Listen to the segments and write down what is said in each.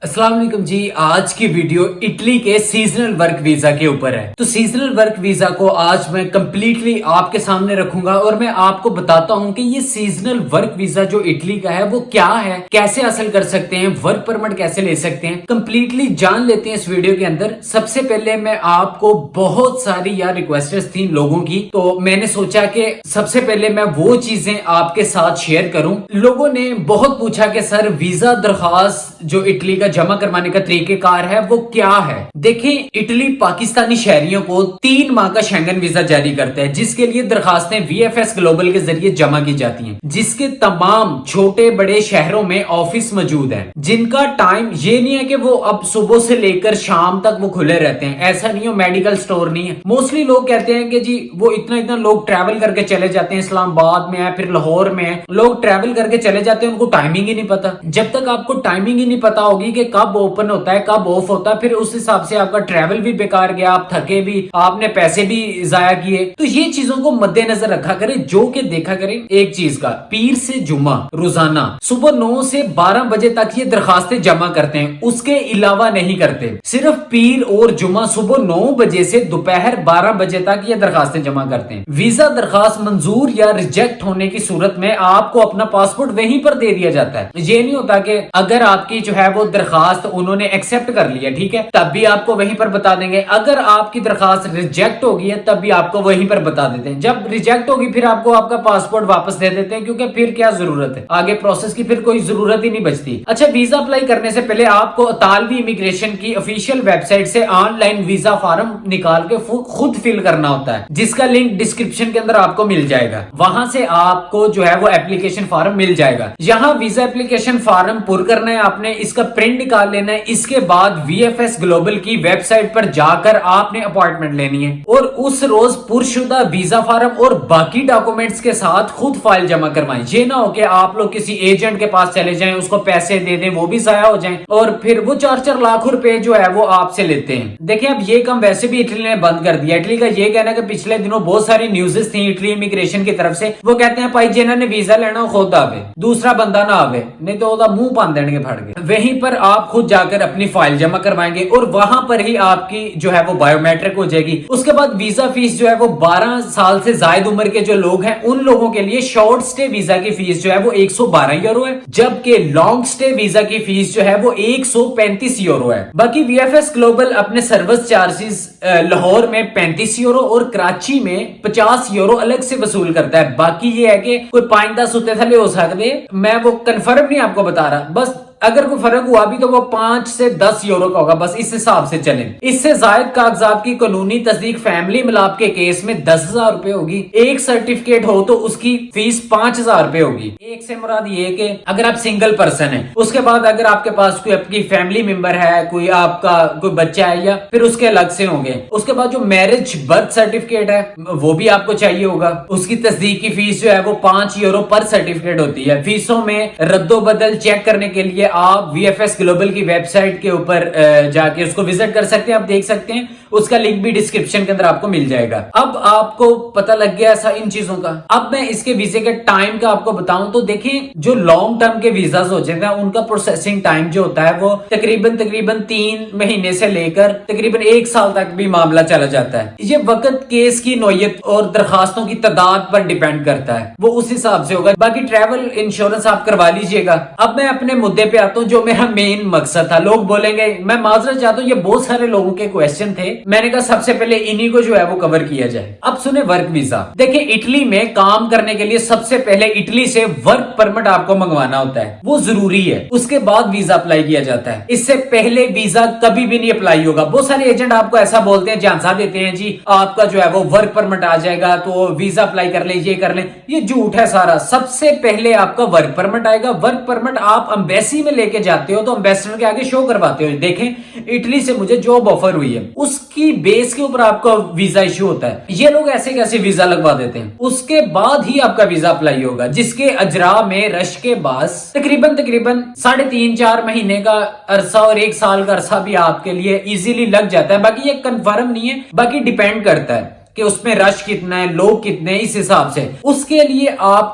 अस्सलाम वालेकुम जी। आज की वीडियो इटली के सीजनल वर्क वीजा के ऊपर है। तो सीजनल वर्क वीजा को आज मैं कंप्लीटली आपके सामने रखूंगा और मैं आपको बताता हूं कि ये सीजनल वर्क वीजा जो इटली का है वो क्या है, कैसे हासिल कर सकते हैं, वर्क परमिट कैसे ले सकते हैं, कंप्लीटली जान लेते हैं इस वीडियो के अंदर। सबसे पहले मैं आपको बहुत सारी यार रिक्वेस्ट्स थी लोगों की, तो मैंने सोचा कि सबसे पहले मैं वो चीजें आपके साथ शेयर करूं। लोगों ने बहुत पूछा कि सर वीजा दरखास्त जो इटली का जमा करवाने का तरीकेकार है वो क्या है। देखें, इटली पाकिस्तानी शहरियों को 3 माह का शेंगन वीजा जारी करता है, जिसके लिए दरखास्तें वीएफएस ग्लोबल के जरिए जमा की जाती हैं, जिसके तमाम छोटे बड़े शहरों में ऑफिस मौजूद हैं, जिनका टाइम ये नहीं है कि वो अब सुबह से लेकर शाम तक वो खुले रहते हैं। ऐसा नहीं हो, मेडिकल स्टोर नहीं है। मोस्टली लोग कहते हैं कि जी वो इतना लोग ट्रैवल करके चले जाते हैं, इस्लामाबाद में है, फिर लाहौर में है, लोग ट्रैवल करके चले जाते हैं, उनको टाइमिंग ही नहीं पता। जब तक आपको टाइमिंग ही नहीं पता होगी कि कब ओपन होता है कब ऑफ होता है, फिर उस हिसाब से आपका ट्रैवल भी बेकार गया, आप थके भी, आपने पैसे भी जाया किए। तो ये चीजों को मद्देनजर रखा करें, जो कि देखा करें एक चीज का, पीर से जुम्मा रोजाना सुबह 9 से 12 बजे तक ये दरखास्तें जमा करते हैं, उसके अलावा नहीं करते। सिर्फ पीर और जुम्मा सुबह 9 बजे से दोपहर 12 बजे तक ये दरखास्तें जमा करते हैं। वीजा दरखास्त मंजूर या रिजेक्ट होने की सूरत में आपको अपना पासपोर्ट वहीं पर दे दिया जाता है। ये नहीं होता कि अगर आपकी जो है वो दरखास्त उन्होंने एक्सेप्ट कर लिया, ठीक है, तब भी आपको वहीं पर बता देंगे। अगर आपकी दरखास्त रिजेक्ट होगी है तब भी आपको वहीं पर बता देते हैं। जब रिजेक्ट होगी फिर आपको आपका पासपोर्ट वापस दे देते हैं, क्योंकि फिर क्या जरूरत है, आगे प्रोसेस की फिर कोई जरूरत ही नहीं बचती। अच्छा, वीजा अप्लाई करने से पहले आपको इतालवी इमिग्रेशन की ऑफिशियल वेबसाइट से ऑनलाइन वीजा फॉर्म निकाल के खुद फिल करना होता है, जिसका लिंक डिस्क्रिप्शन के अंदर आपको मिल जाएगा। वहां से आपको जो है वो एप्लीकेशन फॉर्म मिल जाएगा। यहाँ वीजा एप्लीकेशन फॉर्म पुर करना है आपने, इसका प्रिंट निकाल लेना है। इसके बाद वीएफएस ग्लोबल की वेबसाइट पर जाकर आपने अपॉइंटमेंट लेनी है और उस रोज पुरशुदा वीजा फॉर्म और बाकी डॉक्यूमेंट्स के साथ खुद फाइल जमा करवाएं। ये ना हो कि आप लोग किसी एजेंट के पास चले जाएं, उसको पैसे दे दें, वो भी जाया हो जाएं और फिर वो 4-4 लाख रुपए जो है वो आपसे लेते हैं। देखिए, अब ये काम वैसे भी इटली ने बंद कर दिया। इटली का ये कहना है कि पिछले दिनों बहुत सारी न्यूज़ेस थी इटली इमिग्रेशन की तरफ से, वो कहते हैं भाई जिन्होंने वीजा लेना खुद आवे, दूसरा बंदा ना आवे, नहीं तो ओदा मुंह पान देंगे फाड़ के। वहीं पर आप खुद जाकर अपनी फाइल जमा करवाएंगे और वहां पर ही आपकी जो है वो बायोमेट्रिक हो जाएगी। उसके बाद वीजा फीस जो है वो 12 साल से ज्यादा उम्र के जो लोग हैं उन लोगों के लिए शॉर्ट स्टे वीजा की फीस जो है वो 112 यूरो है, जबकि लॉन्ग स्टे वीजा की फीस जो है वो 135 यूरो है। बाकी वीएफएस ग्लोबल अपने सर्विस चार्जेस लाहौर में 35 यूरो और कराची में 50 यूरो अलग से वसूल करता है। बाकी ये है कि कोई 5-10 उत्ते थले हो सकते, मैं वो कंफर्म नहीं आपको बता रहा, बस अगर कोई फर्क हुआ भी तो वो 5 से 10 यूरो का होगा, बस इस हिसाब से चले। इससे जायद कागजात की कानूनी तस्दीक फैमिली मिलाप के केस में 10,000 रुपए होगी। एक सर्टिफिकेट हो तो उसकी फीस 5,000 रुपए होगी। एक से मुराद ये कि अगर आप सिंगल पर्सन है, उसके बाद अगर आपके पास कोई आपकी फैमिली मेंबर है, कोई आपका कोई बच्चा है, या फिर उसके अलग से होंगे। उसके बाद जो मैरिज बर्थ सर्टिफिकेट है वो भी आपको चाहिए होगा, उसकी तस्दीक की फीस जो है वो 5 यूरो पर सर्टिफिकेट होती है। फीसों में रद्दोबदल चेक करने के लिए आप वीएफएस ग्लोबल की वेबसाइट के ऊपर जाके उसको विजिट कर सकते हैं, आप देख सकते हैं, उसका लिंक भी डिस्क्रिप्शन के अंदर आपको मिल जाएगा। अब आपको पता लग गया ऐसा इन चीजों का। अब मैं इसके वीजे के टाइम का आपको बताऊं तो देखिए, जो लॉन्ग टर्म के वीजाज हो जाते हैं उनका प्रोसेसिंग टाइम जो होता है वो तकरीबन 3 महीने से लेकर तकरीबन 1 साल तक भी मामला चला जाता है। ये वक्त केस की नौयत और दरखास्तों की तादाद पर डिपेंड करता है, वो उस हिसाब से होगा। बाकी ट्रैवल इंश्योरेंस आप करवा लीजिएगा। अब मैं अपने मुद्दे पे आता हूं, जो मेरा मेन मकसद था। लोग बोलेंगे, मैं माजरत चाहता हूं, ये बहुत सारे लोगों के क्वेश्चन थे, मैंने कहा सबसे पहले इन्हीं को जो है वो कवर किया जाए। अब सुने वर्क वीजा। देखिए, इटली में काम करने के लिए सबसे पहले इटली से वर्क परमिट आपको मंगवाना होता है, वो जरूरी है। उसके बाद वीजा अप्लाई किया जाता है, इससे पहले वीजा कभी भी नहीं अप्लाई होगा। बहुत सारे एजेंट आपको ऐसा बोलते हैं, झांसा देते हैं, जी आपका जो है वो वर्क परमिट आ जाएगा तो वीजा अप्लाई कर ले, ये कर ले। ये झूठ है सारा। सबसे पहले आपका वर्क परमिट आएगा। वर्क परमिट आप एम्बेसी में लेके जाते हो तो एम्बेसडर के आगे शो करवाते हो, देखें इटली से मुझे जॉब ऑफर हुई है, उसकी बेस के ऊपर आपका वीजा इश्यू होता है। ये लोग ऐसे कैसे वीजा लगवा देते हैं, उसके बाद ही आपका वीजा अप्लाई होगा, जिसके अजरा में रश के बाद तकरीबन 3.5-4 महीने का अरसा और 1 साल का अरसा भी आपके लिए इजीली लग जाता है। बाकी ये कंफर्म नहीं है, बाकी डिपेंड करता है کہ اس میں رش کتنا ہے, لوگ کتنے ہیں, اس حساب سے اس کے لیے آپ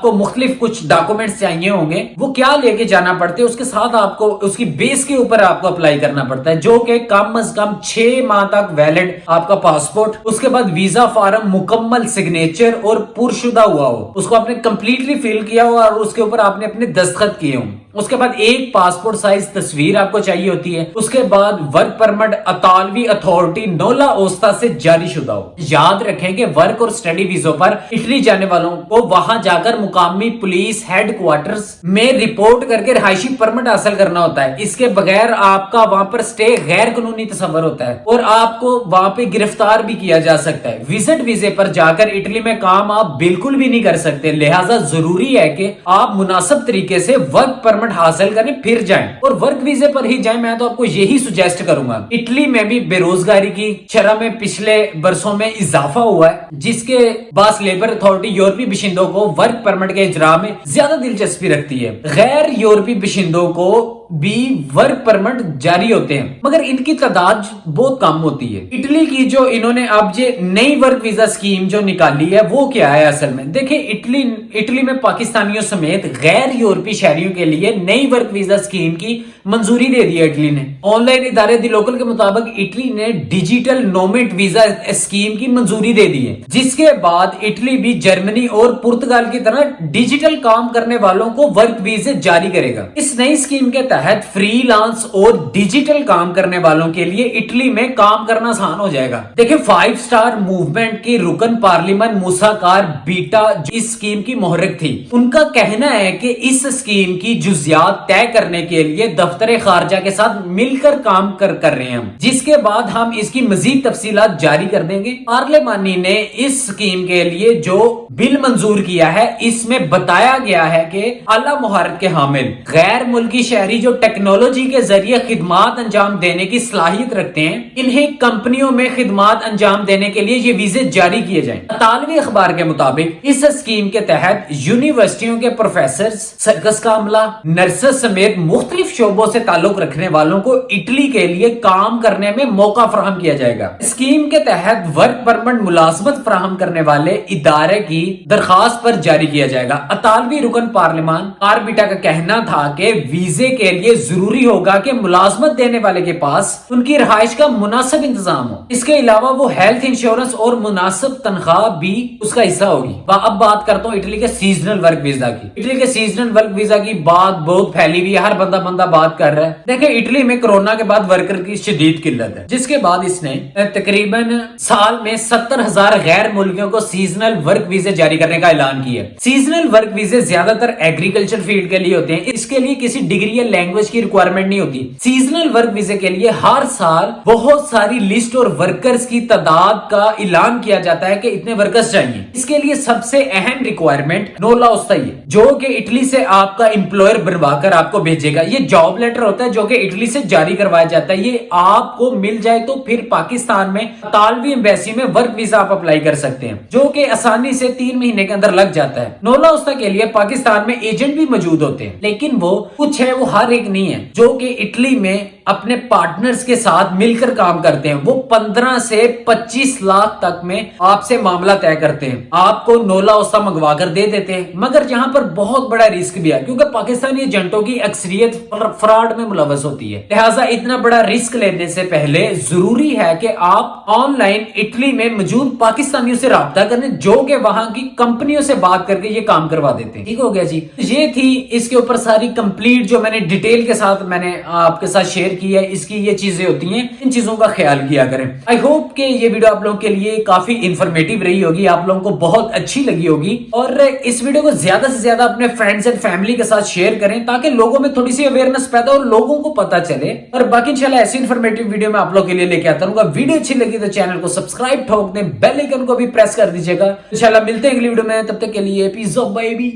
کو مختلف کچھ ڈاکومنٹس چاہیے ہوں گے, وہ کیا لے کے جانا پڑتے ہیں, اس کے ساتھ آپ کو اس کی بیس کے اوپر آپ کو اپلائی کرنا پڑتا ہے, جو کہ کم از کم 6 ماہ تک ویلڈ آپ کا پاسپورٹ, اس کے بعد ویزا فارم مکمل سگنیچر اور پرشدہ ہوا ہو, اس کو آپ نے کمپلیٹلی فل کیا ہو اور اس کے اوپر آپ نے اپنے دستخط کیے ہوں. اس کے بعد ایک پاسپورٹ سائز تصویر آپ کو چاہیے ہوتی ہے. اس کے بعد ورک پرمٹ اطالوی اتھارٹی نولا اوستا سے جاری شدہ ہو. یاد رکھیں کہ ورک اور سٹڈی ویزوں پر اٹلی جانے والوں کو وہاں جا کر مقامی پولیس ہیڈ کوارٹرز میں رپورٹ کر کے رہائشی پرمٹ حاصل کرنا ہوتا ہے. اس کے بغیر آپ کا وہاں پر سٹے غیر قانونی تصور ہوتا ہے اور آپ کو وہاں پہ گرفتار بھی کیا جا سکتا ہے. وزٹ ویزے پر جا کر اٹلی میں کام آپ بالکل بھی نہیں کر سکتے, لہٰذا ضروری ہے کہ آپ مناسب طریقے سے ورک پرمٹ حاصل کریں پھر جائیں اور ورک ویزے پر ہی جائیں. میں تو آپ کو یہی سجیسٹ کروں گا. اٹلی میں بھی بے روزگاری کی شرح میں پچھلے برسوں میں اضافہ ہوا ہے, جس کے باعث لیبر اتھارٹی یورپی باشندوں کو ورک پرمٹ کے اجرا میں زیادہ دلچسپی رکھتی ہے. غیر یورپی باشندوں کو بھی ورک پرمٹ جاری ہوتے ہیں مگر ان کی تعداد بہت کم ہوتی ہے. اٹلی کی جو انہوں نے اب یہ نئی ورک ویزا اسکیم جو نکالی ہے وہ کیا ہے اصل میں, دیکھیں اٹلی میں پاکستانیوں سمیت غیر یورپی شہریوں کے لیے نئی ورک ویزا اسکیم کی منظوری دے دی ہے اٹلی نے. آن لائن ادارے دی لوکل کے مطابق اٹلی نے ڈیجیٹل نومٹ ویزا اسکیم کی منظوری دے دی ہے, جس کے بعد اٹلی بھی جرمنی اور پرتگال کی طرح ڈیجیٹل کام کرنے والوں کو ورک ویزے جاری کرے گا. اس نئی اسکیم کے تحت فری لانس اور ڈیجیٹل کام کرنے والوں کے لیے اٹلی میں کام کرنا آسان ہو جائے گا. دیکھیں 5 اسٹار موومنٹ کی رکن پارلیمنٹ موسا کار بیٹا جو اس اسکیم کی محرک تھی, ان کا کہنا ہے کہ اس اسکیم کی جزیات طے کرنے کے لیے دفتر خارجہ کے ساتھ مل کر کام کر رہے ہیں, جس کے بعد ہم اس کی مزید تفصیلات جاری کر دیں گے. پارلیمانی نے اس اسکیم کے لیے جو بل منظور کیا ہے اس میں بتایا گیا ہے کہ اعلیٰ مہارت کے حامل غیر ملکی شہری جو ٹیکنالوجی کے ذریعے خدمات انجام دینے کی صلاحیت رکھتے ہیں, انہیں کمپنیوں میں خدمات انجام دینے کے لیے یہ ویزے جاری کیے جائیں. اطالوی اخبار کے مطابق اس اسکیم کے تحت یونیورسٹیوں کے پروفیسر, سرکس کا عملہ, نرسز سمیت مختلف شعبوں سے تعلق رکھنے والوں کو اٹلی کے لیے کام کرنے میں موقع فراہم کیا جائے گا. اسکیم کے تحت ورک پرمٹ ملازمت فراہم کرنے والے ادارے کی درخواست پر جاری کیا جائے گا. اطالوی رکن پارلیمان کاربیٹا کا کہنا تھا کہ ویزے کے لیے ضروری ہوگا کہ ملازمت دینے والے کے پاس ان کی رہائش کا مناسب انتظام ہو. اس کے علاوہ وہ ہیلتھ انشورنس اور مناسب تنخواہ بھی اس کا حصہ ہوگی. اب بات کرتا ہوں اٹلی کے سیزنل ورک ویزا کی. اٹلی کے سیزنل ورک ویزا کی بات بہت پھیلی ہوئی ہے, ہر بندہ بات کر رہا ہے. دیکھیں اٹلی میں کورونا کے بعد ورکر کی شدید قلت ہے, جس کے بعد اس نے تقریباً سال میں 70,000 غیر ملکیوں کو سیزنل ورک ویزے جاری کرنے کا اعلان کیا. سیزنل ورک ویزے زیادہ تر ایگریکلچر فیلڈ کے لیے ہوتے ہیں, اس کے لیے کسی ڈگری یا لینگویج کی ریکوائرمنٹ نہیں ہوتی. سیزنل ورک ویزے کے لیے ہر سال بہت ساری لسٹ اور ورکرز کی تعداد کا اعلان کیا جاتا ہے کہ اتنے ورکرز چاہیے. اس کے لیے سب سے اہم ریکوائرمنٹ نولا اوستا ہے, جو کہ اٹلی سے آپ کا امپلائر بنوا کر آپ کو بھیجے گا. یہ جاب لیٹر ہوتا ہے جو کہ اٹلی سے جاری کروایا جاتا ہے. یہ آپ کو مل جائے تو پھر پاکستان میں اطالوی ایمبیسی میں ورک ویزا آپ اپلائی کر سکتے ہیں, جو کہ آسانی سے 3 مہینے کے اندر لگ جاتا ہے. نولا اوستا کے لیے پاکستان میں ایجنٹ بھی موجود ہوتے ہیں, لیکن وہ کچھ ہے, وہ ہر ایک نہیں ہے, جو کہ اٹلی میں اپنے پارٹنرز کے ساتھ مل کر کام کرتے ہیں. وہ 15 سے 25 لاکھ تک میں آپ سے معاملہ طے کرتے ہیں, آپ کو نولا اوستا منگوا کر دے دیتے ہیں. مگر جہاں پر بہت بڑا رسک بھی ہے, کیونکہ پاکستانی ایجنٹوں کی اکثریت فراڈ میں ملوث ہوتی ہے, لہٰذا اتنا بڑا رسک لینے سے پہلے ضروری ہے کہ آپ آن لائن اٹلی میں موجود پاکستانیوں سے رابطہ کریں, جو کہ وہاں کی کمپنیوں سے بات کر کے یہ کام کروا دیتے ہیں. ٹھیک ہو گیا جی. یہ تھی اس کے اوپر ساری کمپلیٹ جو میں نے ڈیٹیل کے ساتھ میں نے آپ کے ساتھ شیئر کی ہے. اس کی یہ چیزیں ہوتی ہیں, ان چیزوں کا خیال کیا کریں. آئی ہوپ کہ یہ ویڈیو آپ لوگوں کے لیے کافی انفارمیٹیو رہی ہوگی, آپ لوگوں کو بہت اچھی لگی ہوگی, اور اس ویڈیو کو زیادہ سے زیادہ اپنے فرینڈز اینڈ فیملی کے ساتھ شیئر کریں تاکہ لوگوں میں تھوڑی سی اویئرنس پیدا ہو, لوگوں کو پتا چلے. اور باقی انشاءاللہ ایسی انفارمیٹیو ویڈیو میں آپ لوگوں کے لیے لے کے آتا ہوں. ویڈیو اچھی لگی تو چینل کو سبسکرائب ٹھوک دیں, بیل آئیکن کو بھی پریس کر دیجیے گا. انشاءاللہ ملتے ہیں اگلی ویڈیو میں, تب تک کے لیے پیس آف بیبی.